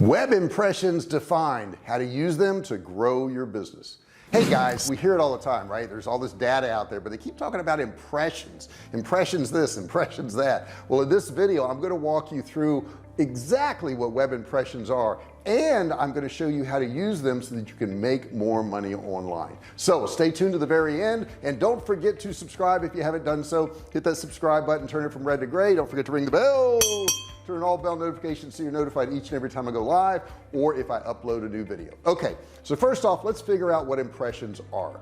Web impressions defined, how to use them to grow your business. Hey guys, we hear it all the time, right? There's all this data out there, but they keep talking about impressions this, impressions that. Well, in this video I'm going to walk you through exactly what web impressions are, and I'm going to show you how to use them so that you can make more money online. So stay tuned to the very end, and don't forget to subscribe if you haven't done so. Hit that subscribe button, turn it from red to gray. Don't forget to ring the bell, turn on all bell notifications so you're notified each and every time I go live or if I upload a new video. Okay, so first off, let's figure out what impressions are.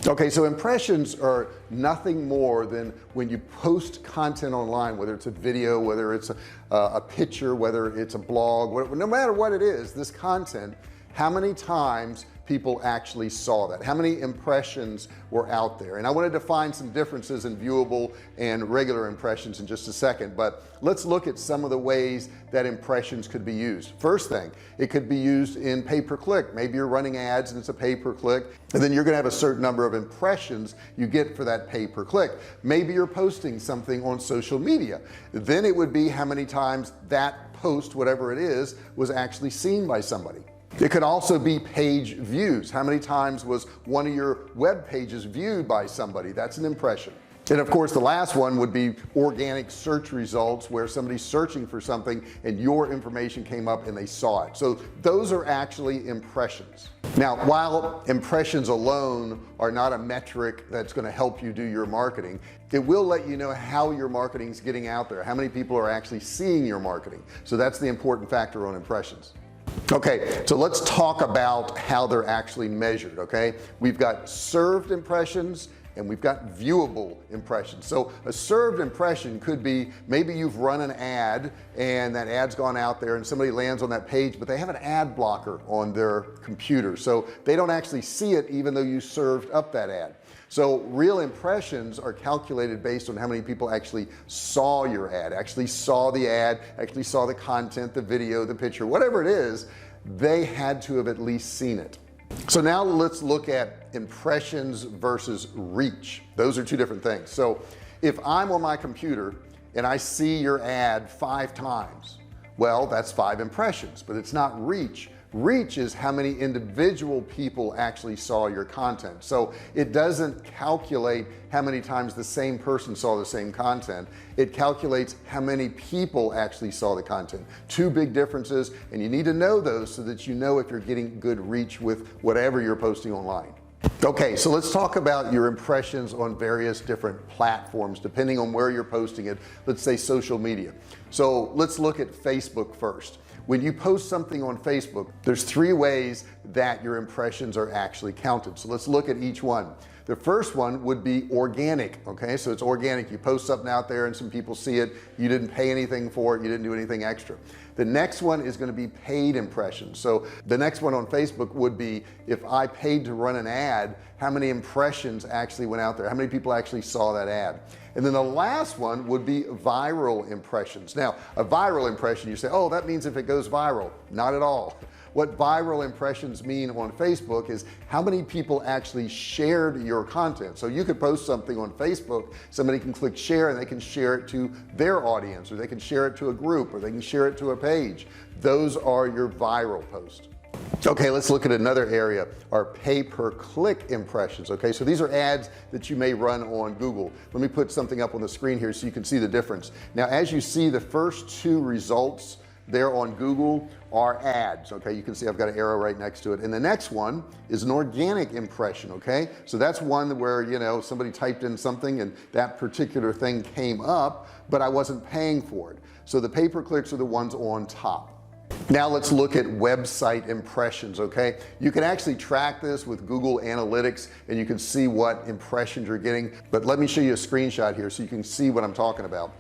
Okay, so impressions are nothing more than when you post content online, whether it's a video, whether it's a picture, whether it's a blog, whatever, no matter what it is, this content, how many times people actually saw that, how many impressions were out there. And I want to define some differences in viewable and regular impressions in just a second, but let's look at some of the ways that impressions could be used. First thing, it could be used in pay-per-click. Maybe you're running ads and it's a pay-per-click, and then you're going to have a certain number of impressions you get for that pay-per-click. Maybe you're posting something on social media, then it would be how many times that post, whatever it is, was actually seen by somebody. It could also be page views. How many times was one of your web pages viewed by somebody? That's an impression. And of course the last one would be organic search results, where somebody's searching for something and your information came up and they saw it. So those are actually impressions. Now, while impressions alone are not a metric that's going to help you do your marketing, it will let you know how your marketing is getting out there, how many people are actually seeing your marketing. So that's the important factor on impressions. Okay, so let's talk about how they're actually measured. Okay, we've got served impressions and we've got viewable impressions. So a served impression could be, maybe you've run an ad and that ad's gone out there and somebody lands on that page, but they have an ad blocker on their computer, so they don't actually see it even though you served up that ad. So real impressions are calculated based on how many people actually saw your ad, actually saw the ad, actually saw the content, the video, the picture, whatever it is. They had to have at least seen it. So now let's look at impressions versus reach. Those are two different things. So if I'm on my computer and I see your ad 5 times, well, that's 5 impressions, but it's not reach. Reach is how many individual people actually saw your content. So it doesn't calculate how many times the same person saw the same content. It calculates how many people actually saw the content. Two big differences, and you need to know those so that you know if you're getting good reach with whatever you're posting online. Okay, so let's talk about your impressions on various different platforms depending on where you're posting it. Let's say social media. So let's look at Facebook first. When you post something on Facebook, there's 3 ways that your impressions are actually counted. So let's look at each one. The first one would be organic. Okay, so it's organic. You post something out there and some people see it. You didn't pay anything for it. You didn't do anything extra. The next one is going to be paid impressions. So the next one on Facebook would be, if I paid to run an ad, how many impressions actually went out there, how many people actually saw that ad. And then the last one would be viral impressions. Now a viral impression, you say, oh, that means if it goes viral. Not at all. What viral impressions mean on Facebook is how many people actually shared your content. So you could post something on Facebook, somebody can click share and they can share it to their audience, or they can share it to a group, or they can share it to a page. Those are your viral posts. Okay, let's look at another area, our pay-per-click impressions. Okay, so these are ads that you may run on Google. Let me put something up on the screen here so you can see the difference. Now as you see, the first 2 results there on Google are ads. Okay, you can see I've got an arrow right next to it, and the next one is an organic impression. Okay, so that's one where, you know, somebody typed in something and that particular thing came up, but I wasn't paying for it. So the pay-per-clicks are the ones on top. Now let's look at website impressions. Okay, you can actually track this with Google Analytics and you can see what impressions you're getting, but let me show you a screenshot here so you can see what I'm talking about.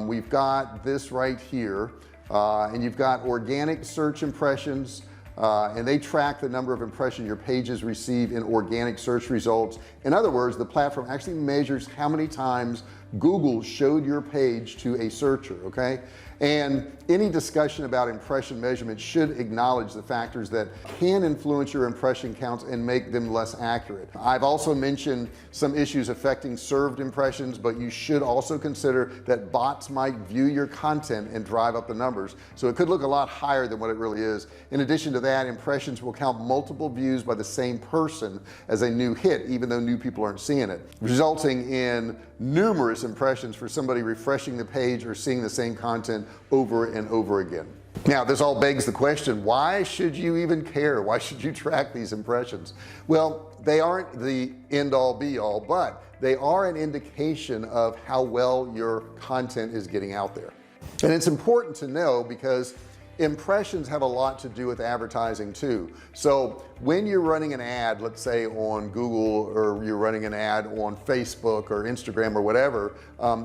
We've got this right here, and you've got organic search impressions, and they track the number of impressions your pages receive in organic search results. In other words, the platform actually measures how many times Google showed your page to a searcher. Okay, And any discussion about impression measurement should acknowledge the factors that can influence your impression counts and make them less accurate. I've also mentioned some issues affecting served impressions, but you should also consider that bots might view your content and drive up the numbers, so it could look a lot higher than what it really is. In addition to that, impressions will count multiple views by the same person as a new hit, even though new people aren't seeing it, resulting in numerous impressions for somebody refreshing the page or seeing the same content over and over again. Now this all begs the question, why should you even care? Why should you track these impressions? Well, they aren't the end all be all, but they are an indication of how well your content is getting out there. And it's important to know because impressions have a lot to do with advertising too. So when you're running an ad, let's say on Google, or you're running an ad on Facebook or Instagram or whatever,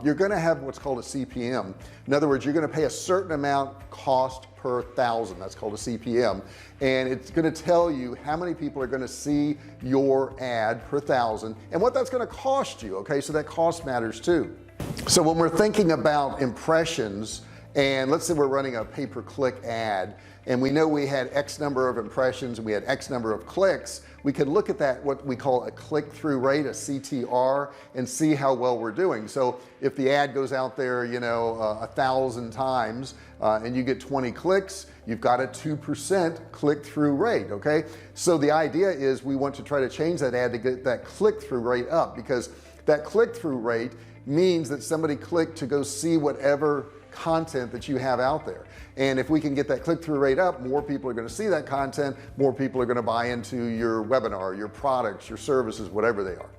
you're going to have what's called a CPM. In other words, you're going to pay a certain amount cost per thousand. That's called a CPM, and it's going to tell you how many people are going to see your ad per thousand and what that's going to cost you. Okay, so that cost matters too. So when we're thinking about impressions, and let's say we're running a pay-per-click ad and we know we had X number of impressions and we had X number of clicks, we can look at that, what we call a click-through rate, a CTR, and see how well we're doing. So if the ad goes out there, you know, 1,000 times and you get 20 clicks, you've got a 2% click-through rate. Okay, so the idea is we want to try to change that ad to get that click-through rate up, because that click-through rate means that somebody clicked to go see whatever content that you have out there. And if we can get that click-through rate up, more people are going to see that content, more people are going to buy into your webinar, your products, your services, whatever they are.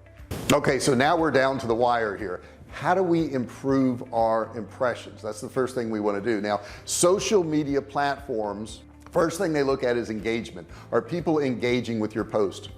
Okay, so now we're down to the wire here. How do we improve our impressions? That's the first thing we want to do. Now, social media platforms, first thing they look at is engagement. Are people engaging with your post?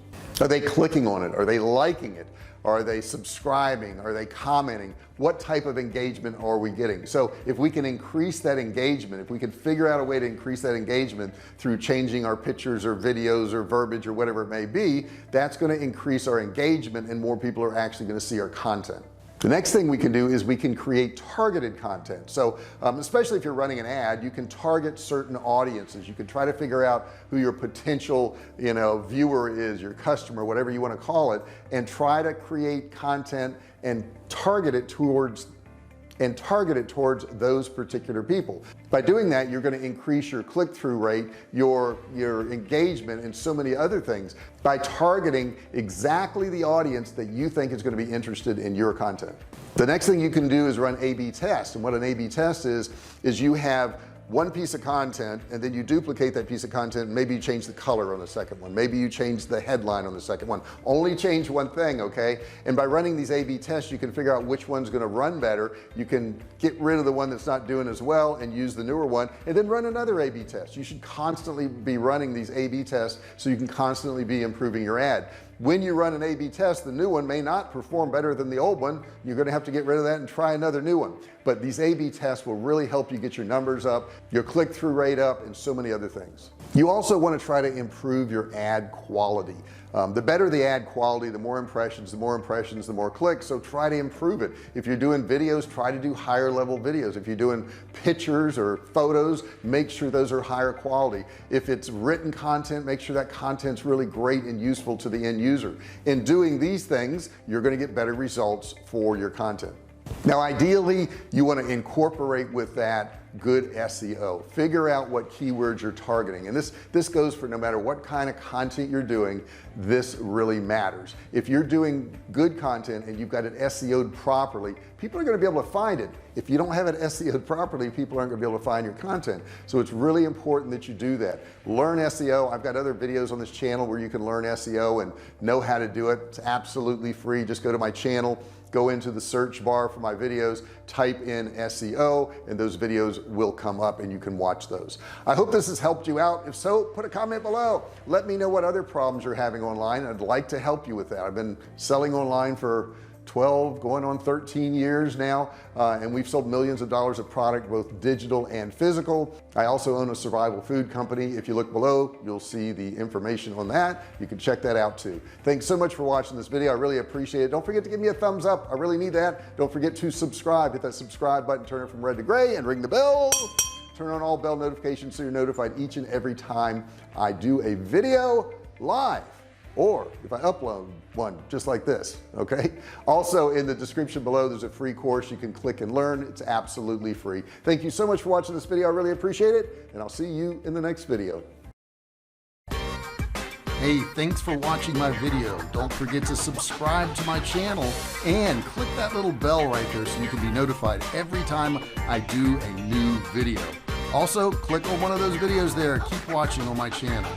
Are they clicking on it? Are they liking it? Are they subscribing? Are they commenting? What type of engagement are we getting? So if we can increase that engagement, if we can figure out a way to increase that engagement through changing our pictures or videos or verbiage or whatever it may be, that's going to increase our engagement and more people are actually going to see our content. The next thing we can do is we can create targeted content. So especially if you're running an ad, you can target certain audiences. You can try to figure out who your potential, you know, viewer is, your customer, whatever you want to call it, and try to create content and target it towards those particular people. By doing that, you're going to increase your click-through rate, your engagement, and so many other things by targeting exactly the audience that you think is going to be interested in your content. The next thing you can do is run A/B tests. And what an A/B test is you have one piece of content and then you duplicate that piece of content. Maybe you change the color on the second one, maybe you change the headline on the second one. Only change one thing. Okay, and by running these A/B tests, you can figure out which one's going to run better. You can get rid of the one that's not doing as well and use the newer one, and then run another A/B test. You should constantly be running these A/B tests so you can constantly be improving your ad. When you run an A/B test, the new one may not perform better than the old one. You're going to have to get rid of that and try another new one. But these A/B tests will really help you get your numbers up, your click-through rate up, and so many other things. You also want to try to improve your ad quality. The better the ad quality, the more impressions, the more clicks. So try to improve it. If you're doing videos, try to do higher level videos. If you're doing pictures or photos, make sure those are higher quality. If it's written content, make sure that content's really great and useful to the end user. In doing these things, you're going to get better results for your content. Now ideally you want to incorporate with that good SEO. Figure out what keywords you're targeting, and this goes for no matter what kind of content you're doing. This really matters. If you're doing good content and you've got it SEO'd properly, people are going to be able to find it. If you don't have it SEO'd properly, people aren't going to be able to find your content. So it's really important that you do that. Learn SEO. I've got other videos on this channel where you can learn SEO and know how to do it. It's absolutely free. Just go to my channel, go into the search bar for my videos, type in SEO, and those videos will come up and you can watch those. I hope this has helped you out. If so, put a comment below. Let me know what other problems you're having online. I'd like to help you with that. I've been selling online for 12 going on 13 years now, and we've sold millions of dollars of product, both digital and physical. I also own a survival food company. If you look below, you'll see the information on that. You can check that out too. Thanks so much for watching this video. I really appreciate it. Don't forget to give me a thumbs up. I really need that. Don't forget to subscribe. Hit that subscribe button, turn it from red to gray, and ring the bell. Turn on all bell notifications so you're notified each and every time I do a video live, or if I upload one just like this. Okay, also in the description below there's a free course you can click and learn. It's absolutely free. Thank you so much for watching this video. I really appreciate it, and I'll see you in the next video. Hey, thanks for watching my video. Don't forget to subscribe to my channel and click that little bell right there so you can be notified every time I do a new video. Also, click on one of those videos there. Keep watching on my channel.